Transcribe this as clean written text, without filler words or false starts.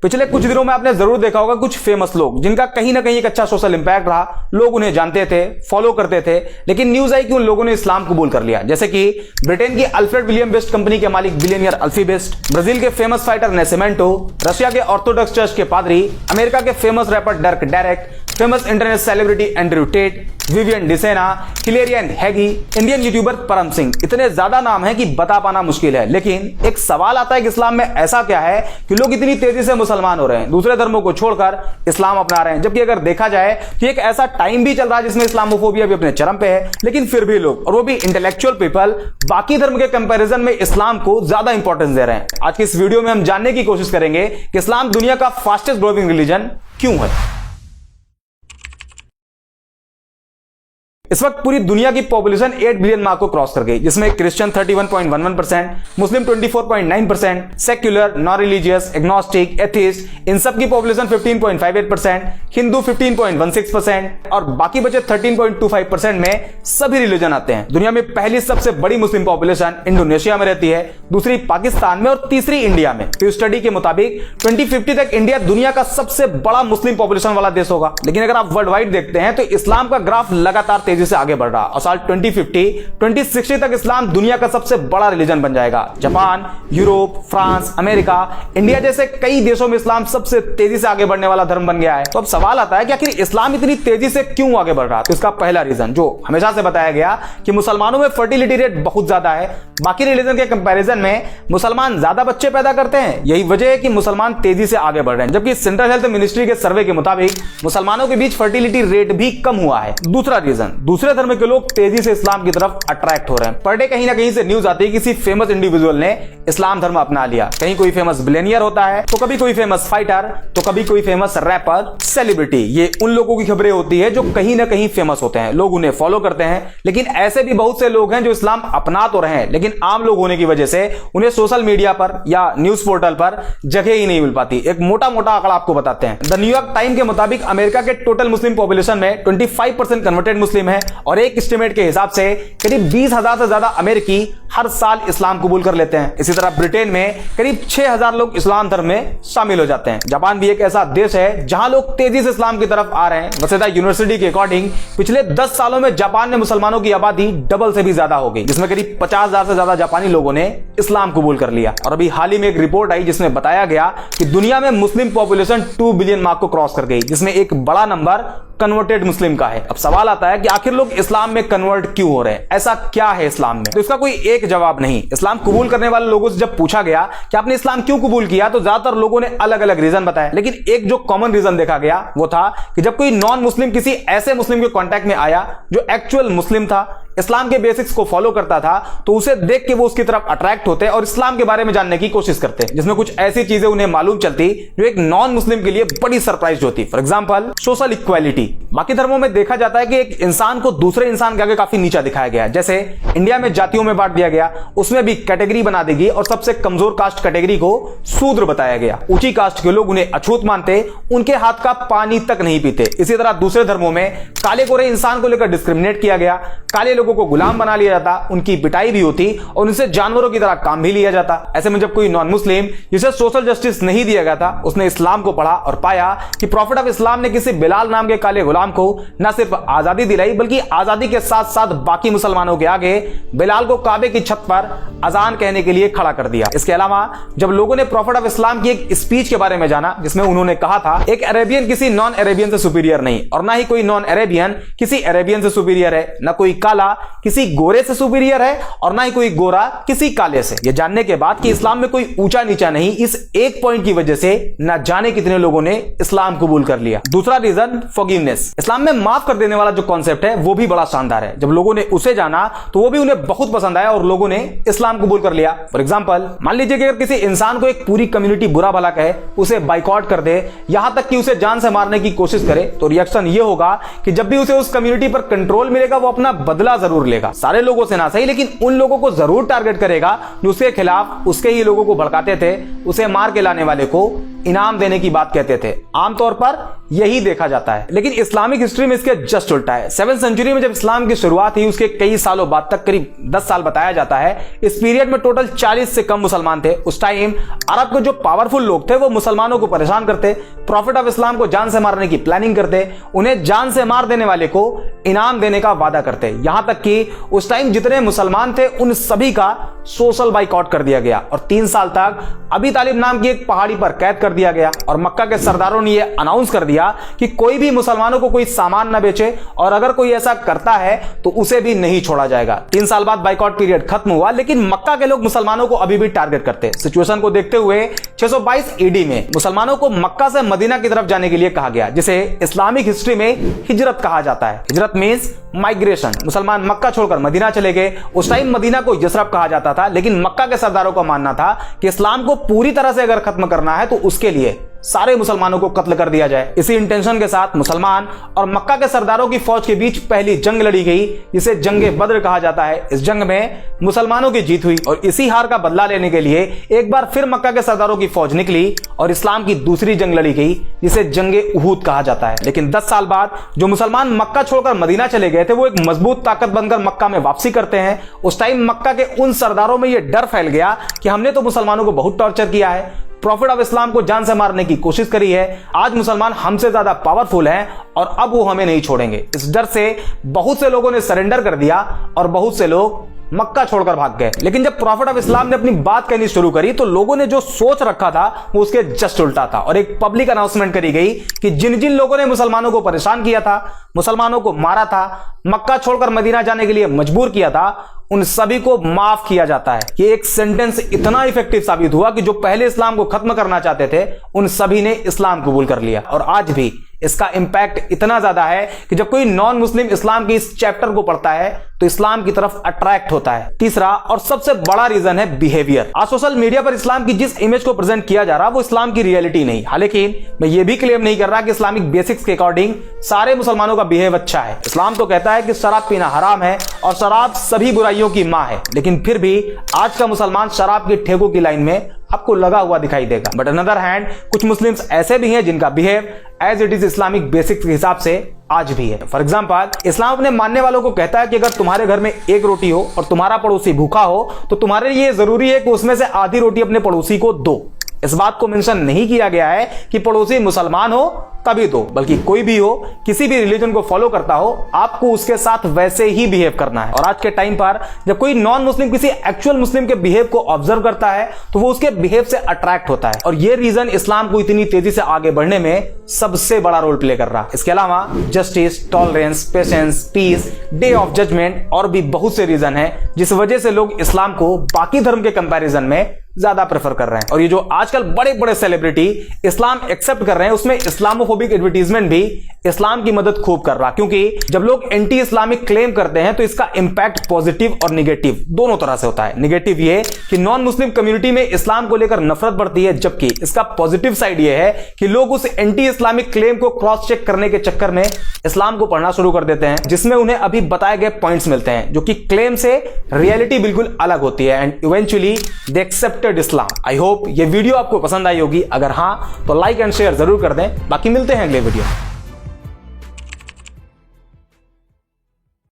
पिछले कुछ दिनों में आपने जरूर देखा होगा कुछ फेमस लोग जिनका कहीं ना कहीं एक अच्छा सोशल इंपैक्ट रहा, लोग उन्हें जानते थे, फॉलो करते थे, लेकिन न्यूज आई कि उन लोगों ने इस्लाम कबूल कर लिया। जैसे कि ब्रिटेन की अल्फ्रेड विलियम बेस्ट कंपनी के मालिक बिलियनियर अल्फी बेस्ट, ब्राजील के फेमस फाइटर नेसेमेंटो, रशिया के ऑर्थोडॉक्स चर्च के पादरी, अमेरिका के famous rapper डर्क Derek, famous internet celebrity Andrew Tate, Vivian Dsena, हिलेरियन हैगी, इंडियन यूट्यूबर परम सिंह। इतने ज्यादा नाम है कि बता पाना मुश्किल है। लेकिन एक सवाल आता है कि इस्लाम में ऐसा क्या है कि लोग इतनी तेजी से मुसलमान हो रहे हैं, दूसरे धर्मों को छोड़कर इस्लाम अपना रहे हैं। जबकि अगर देखा जाए कि एक ऐसा टाइम भी चल रहा है जिसमें इस्लामोफोबिया भी अपने चरम पे है, लेकिन फिर भी लोग, और वो भी इंटेलेक्चुअल पीपल, बाकी धर्म के कंपैरिजन में इस्लाम को ज्यादा इंपॉर्टेंस दे रहे हैं। आज की इस वीडियो में हम जानने की कोशिश करेंगे कि इस्लाम दुनिया का फास्टेस्ट ग्रोइंग रिलीजन क्यों है। इस वक्त पूरी दुनिया की पॉपुलेशन 8 बिलियन मार्क को क्रॉस कर गई, जिसमें Christian 31.11%, Muslim 24.9%, secular, non religious, agnostic, atheist, इन सब की पॉपुलेशन 15.58%, हिंदू 15.16% और बाकी बचे 13.25% में सभी रिलीजन आते हैं। दुनिया में पहली सबसे बड़ी मुस्लिम पॉपुलेशन इंडोनेशिया में रहती है, दूसरी पाकिस्तान में और तीसरी इंडिया में। तो स्टडी के मुताबिक 2050 तक इंडिया दुनिया का सबसे बड़ा मुस्लिम पॉपुलेशन वाला देश होगा। लेकिन अगर आप वर्ल्ड वाइड देखते हैं तो इस्लाम का ग्राफ लगातार तेजी से आगे बढ़ रहा और साल 2060 तक इस्लाम दुनिया का सबसे बड़ा रिलीजन बन जाएगा। Japan, Europe, France, America, India जैसे कई देशों में इस्लाम सबसे तेजी से आगे बढ़ने वाला धर्म बन गया है। तो अब सवाल आता है कि आखिर इस्लाम इतनी तेजी से क्यों आगे बढ़ रहा है। तो इसका पहला रीजन जो हमेशा से बताया गया कि मुसलमानों में फर्टिलिटी रेट बहुत ज्यादा है, बाकी रिलीजन के कंपैरिजन में मुसलमान ज्यादा बच्चे पैदा करते हैं। यही वजह है कि मुसलमान तेजी से आगे बढ़ रहे हैं। जबकि सेंट्रल हेल्थ मिनिस्ट्री के सर्वे के मुताबिक मुसलमानों के बीच फर्टिलिटी रेट भी कम हुआ है। दूसरा रीजन, दूसरे धर्म के लोग तेजी से इस्लाम की तरफ अट्रैक्ट हो रहे हैं। पर डे कहीं ना कहीं से न्यूज आती है किसी फेमस इंडिविजुअल ने इस्लाम धर्म अपना लिया। कहीं कोई फेमस बिलियनियर होता है, तो कभी कोई फेमस फाइटर, तो कभी कोई फेमस रैपर, सेलिब्रिटी। ये उन लोगों की खबरें होती है जो कहीं ना कहीं फेमस होते हैं, लोग उन्हें फॉलो करते हैं। लेकिन ऐसे भी बहुत से लोग हैं जो इस्लाम अपना तो रहे हैं, लेकिन आम लोग होने की वजह से उन्हें सोशल मीडिया पर या न्यूज पोर्टल पर जगह ही नहीं मिल पाती। एक मोटा मोटा आंकड़ा आपको बताते हैं। द न्यूयॉर्क टाइम के मुताबिक अमेरिका के टोटल मुस्लिम पॉपुलेशन में 25% कन्वर्टेड मुस्लिम है और एक एस्टिमेट के हिसाब से करीब 20,000 से ज्यादा अमेरिकी हर साल इस्लाम कबूल कर लेते हैं। इसी तरह ब्रिटेन में करीब 6,000 लोग इस्लाम धर्म में शामिल हो जाते हैं। जापान भी एक ऐसा देश है जहां लोग तेजी से इस्लाम की तरफ आ रहे हैं। वसेदा यूनिवर्सिटी के अकॉर्डिंग पिछले 10 सालों में जापान में मुसलमानों की आबादी डबल से भी ज्यादा हो गई, जिसमें करीब 50,000 से ज्यादा जापानी लोगों ने इस्लाम कबूल कर लिया। और अभी हाल ही में एक रिपोर्ट आई जिसमें बताया गया कि दुनिया में मुस्लिम पॉपुलेशन 2 बिलियन मार्क को क्रॉस कर गई, जिसमें एक बड़ा नंबर कन्वर्टेड मुस्लिम का है। अब सवाल आता है कि आखिर लोग इस्लाम में कन्वर्ट क्यों हो रहे हैं, ऐसा क्या है इस्लाम में। तो इसका कोई एक जवाब नहीं। इस्लाम कबूल करने वाले लोगों से जब पूछा गया कि आपने इस्लाम क्यों कबूल किया, तो ज्यादातर लोगों ने अलग अलग रीजन बताया। लेकिन एक जो कॉमन रीजन देखा गया वो था कि जब कोई नॉन मुस्लिम किसी ऐसे मुस्लिम के कांटेक्ट में आया जो एक्चुअल मुस्लिम था, इस्लाम के बेसिक्स को फॉलो करता था, तो उसे देख के वो उसकी तरफ अट्रैक्ट होते और इस्लाम के बारे में जानने की कोशिश करते, जिसमें कुछ ऐसी चीजें उन्हें मालूम चलती जो एक नॉन मुस्लिम के लिए बड़ी सरप्राइज होती। For example social equality. बाकी धर्मों में देखा जाता है कि एक इंसान को दूसरे इंसान के आगे काफी नीचा दिखाया गया। जैसे इंडिया में जातियों में बांट दिया गया, उसमें भी कैटेगरी बना दी गई और सबसे कमजोर कास्ट कैटेगरी को शूद्र बताया गया। ऊंची कास्ट के लोग उन्हें अछूत मानते, उनके हाथ का पानी तक नहीं पीते। इसी तरह दूसरे धर्मों में काले गोरे इंसान को लेकर डिस्क्रिमिनेट किया गया, काले लोगों को गुलाम बना लिया जाता, उनकी पिटाई भी होती और उनसे जानवरों की तरह काम भी लिया जाता। ऐसे में जब कोई नॉन मुस्लिम जिसे सोशल जस्टिस नहीं दिया गया था, उसने इस्लाम को पढ़ा और पाया कि प्रॉफिट ऑफ इस्लाम ने किसी बिलाल नाम के काले गुलाम को न सिर्फ आजादी दिलाई, बल्कि आजादी के साथ साथ बाकी मुसलमानों के आगे बिलाल को काबे की छत पर अजान कहने के लिए खड़ा कर दिया। इसके अलावा जब लोगों ने प्रॉफिट ऑफ इस्लाम की एक स्पीच के बारे में जाना, जिसमें उन्होंने कहा था एक अरेबियन किसी नॉन अरेबियन से सुपीरियर नहीं, और ना ही कोई नॉन अरेबियन किसी अरेबियन से सुपीरियर है, ना कोई काला किसी गोरे से सुपीरियर है और ना ही कोई गोरा किसी काले से। यह जानने के बाद कि इस्लाम में कोई ऊंचा नीचा नहीं, इस एक पॉइंट की वजह से न जाने कितने लोगों ने इस्लाम कबूल कर लिया। दूसरा रीजन फॉरगिवनेस। इस्लाम में माफ कर देने वाला जो कॉन्सेप्ट है वो भी बड़ा शानदार है। जब लोगों ने उसे जाना तो वो भी उन्हें बहुत पसंद आया और लोगों ने इस्लाम कबूल कर लिया। फॉर एग्जांपल मान लीजिए कि अगर किसी इंसान को एक पूरी कम्युनिटी बुरा भला कहे, उसे बाइकआउट कर दे, यहां तक कि उसे जान से मारने की कोशिश करे, तो रिएक्शन ये होगा कि जब भी उसे उस कम्युनिटी पर कंट्रोल मिलेगा वो अपना बदला जरूर लेगा। सारे लोगों से ना सही, लेकिन उन लोगों को जरूर टारगेट करेगा जो उसके खिलाफ उसके ही लोगों को भड़काते थे, उसे मार के लाने वाले को इनाम देने की बात कहते थे। आमतौर पर यही देखा जाता है, लेकिन इस्लामिक हिस्ट्री में इसके जस्ट उल्टा है। 7वीं सेंचुरी में जब इस्लाम की शुरुआत हुई, उसके कई सालों बाद तक, करीब 10 साल बताया जाता है, इस पीरियड में टोटल 40 से कम मुसलमान थे। उस टाइम अरब के जो पावरफुल लोग थे वो मुसलमानों को परेशान करते, प्रॉफिट ऑफ इस्लाम को जान से मारने की प्लानिंग करते, उन्हें जान से मार देने वाले को इनाम देने का वादा करते। यहां तक कि उस टाइम जितने मुसलमान थे उन सभी का सोशल बाइकआउट कर दिया गया और 3 साल तक अबी तालिब नाम की एक पहाड़ी पर कैद कर दिया गया। और मक्का के सरदारों ने यह अनाउंस कर दिया कि कोई भी मुसलमानों को कोई सामान न बेचे और अगर कोई ऐसा करता है तो उसे भी नहीं छोड़ा जाएगा। 3 साल बाद बाइकआउट पीरियड खत्म हुआ, लेकिन मक्का के लोग मुसलमानों को अभी भी टारगेट करते। सिचुएशन को देखते हुए 622 ईडी में मुसलमानों को मक्का से मदीना की तरफ जाने के लिए कहा गया, जिसे इस्लामिक हिस्ट्री में हिजरत कहा जाता है। हिजरत मींस माइग्रेशन। मुसलमान मक्का छोड़कर मदीना चले गए। उस टाइम मदीना को यसरब कहा जाता था, लेकिन मक्का के सरदारों का मानना था कि इस्लाम को पूरी तरह से अगर खत्म करना है तो उसके लिए सारे मुसलमानों को कत्ल कर दिया जाए। इसी इंटेंशन के साथ मुसलमान और मक्का के सरदारों की फौज के बीच पहली जंग लड़ी गई, जिसे जंगे बद्र कहा जाता है। इस जंग में मुसलमानों की जीत हुई और इसी हार का बदला लेने के लिए एक बार फिर मक्का के सरदारों की फौज निकली और इस्लाम की दूसरी जंग लड़ी गई, जिसे जंगे उहूद कहा जाता है। लेकिन 10 साल बाद जो मुसलमान मक्का छोड़कर मदीना चले गए थे, वो एक मजबूत ताकत बनकर मक्का में वापसी करते हैं। उस टाइम मक्का के उन सरदारों में यह डर फैल गया कि हमने तो मुसलमानों को बहुत टॉर्चर किया है, प्रॉफिट ऑफ इस्लाम को जान से मारने की कोशिश करी है, आज मुसलमान हमसे ज्यादा पावरफुल हैं और अब वो हमें नहीं छोड़ेंगे। इस डर से बहुत से लोगों ने सरेंडर कर दिया और बहुत से लोग मक्का छोड़कर भाग गए। लेकिन जब प्रॉफिट ऑफ इस्लाम ने अपनी बात कहनी शुरू करी तो लोगों ने जो सोच रखा था वो उसके जस्ट उल्टा था और एक पब्लिक अनाउंसमेंट करी गई कि जिन जिन लोगों ने मुसलमानों को परेशान किया था, मुसलमानों को मारा था, मक्का छोड़कर मदीना जाने के लिए मजबूर किया था, उन सभी को माफ किया जाता है। ये एक सेंटेंस इतना इफेक्टिव साबित हुआ कि जो पहले इस्लाम को खत्म करना चाहते थे उन सभी ने इस्लाम कबूल कर लिया। और आज भी इसका इंपैक्ट इतना ज्यादा है कि जब कोई नॉन मुस्लिम इस्लाम के इस चैप्टर को पढ़ता है तो इस्लाम की तरफ अट्रैक्ट होता है। तीसरा और सबसे बड़ा रीजन है बिहेवियर। आज सोशल मीडिया पर इस्लाम की जिस इमेज को प्रेजेंट किया जा रहा है वो इस्लाम की रियलिटी नहीं। हालांकि मैं ये भी क्लेम नहीं कर रहा कि इस्लामिक बेसिक्स के अकॉर्डिंग सारे मुसलमानों का बिहेव अच्छा है। इस्लाम तो कहता है कि शराब पीना हराम है और शराब सभी बुराइयों की मां है, लेकिन फिर भी आज का मुसलमान शराब के ठेकों की लाइन में आपको लगा हुआ दिखाई देगा। बट अनदर हैंड कुछ मुस्लिम्स ऐसे भी हैं जिनका behave as it is Islamic basics के हिसाब से आज भी है। फॉर एग्जांपल, इस्लाम अपने मानने वालों को कहता है कि अगर तुम्हारे घर में एक रोटी हो और तुम्हारा पड़ोसी भूखा हो तो तुम्हारे लिए जरूरी है कि उसमें से आधी रोटी अपने पड़ोसी को दो। इस बात को मेंशन नहीं किया गया है कि पड़ोसी मुसलमान हो तभी दो, बल्कि कोई भी हो, किसी भी रिलीजन को फॉलो करता हो, आपको उसके साथ वैसे ही बिहेव करना है। और आज के टाइम पर जब कोई नॉन मुस्लिम किसी एक्चुअल मुस्लिम के बिहेव को ऑब्जर्व करता है तो वो उसके बिहेव से अट्रैक्ट होता है और ये रीजन इस्लाम को इतनी तेजी से आगे बढ़ने में सबसे बड़ा रोल प्ले कर रहा है। इसके अलावा justice, tolerance, patience, peace, day of judgement और भी बहुत से रीजन है जिस वजह से लोग इस्लाम को बाकी धर्म के कंपैरिजन में ज्यादा प्रेफर कर रहे हैं। और ये जो आजकल बड़े बड़े सेलिब्रिटी इस्लाम एक्सेप्ट कर रहे हैं उसमें इस्लामोफोबिक एडवर्टीजमेंट भी इस्लाम की मदद खूब कर रहा, क्योंकि जब लोग एंटी इस्लामिक क्लेम करते हैं तो इसका इंपैक्ट पॉजिटिव और निगेटिव दोनों तरह से होता है। निगेटिव ये कि नॉन मुस्लिम कम्युनिटी में इस्लाम को लेकर नफरत बढ़ती है, जबकि इसका पॉजिटिव साइड ये है कि लोग उस एंटी इस्लामिक क्लेम को क्रॉस चेक करने के चक्कर में इस्लाम को पढ़ना शुरू कर देते हैं, जिसमें उन्हें अभी बताए गए पॉइंट्स मिलते हैं जो कि क्लेम से रियलिटी बिल्कुल अलग होती है and eventually they accepted Islam. I hope ये वीडियो आपको पसंद आई होगी। अगर हाँ तो लाइक एंड शेयर जरूर कर दें। बाकी मिलते हैं अगले वीडियो में।